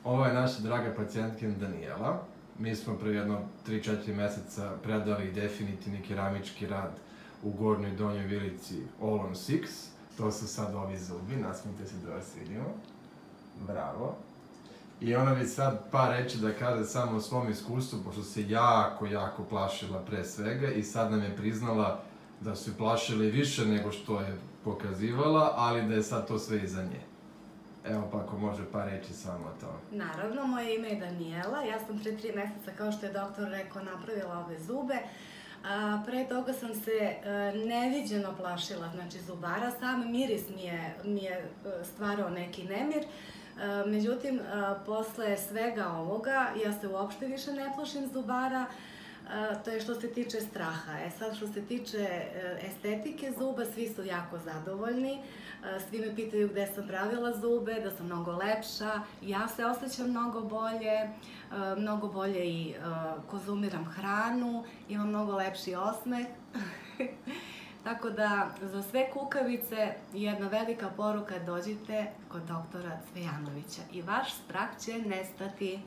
Ovo je naša draga pacijentkinja Danijela. Mi smo pre jedno 3-4 meseca predali definitivni keramički rad u Gornjoj i Donjoj Vilici All on Six. To su sad ovi zubi, nasmijte se da vas vidimo. Bravo. I ona bi sad par reći da kaže samo o svom iskustvu, pošto se jako plašila pre svega i sad nam je priznala da su plašili više nego što je pokazivala, ali da je sad to sve iza nje. Evo pa ako može par reći samo o tome. Naravno, moje ime je Danijela, ja sam pre 3 meseca, kao što je doktor rekao, napravila ove zube. Pre toga sam se neviđeno plašila, znači zubara, sam miris mi je stvarao neki nemir. Međutim, posle svega ovoga, ja se uopšte više ne plašim zubara, to je što se tiče straha. Sad što se tiče estetike zuba, svi su jako zadovoljni, svi me pitaju gde sam pravila zube, da sam mnogo lepša, ja se osjećam mnogo bolje i konzumiram hranu, imam mnogo lepši osmeh. Tako da, za sve kukavice, jedna velika poruka, dođite kod doktora Cvejanovića i vaš strah će nestati.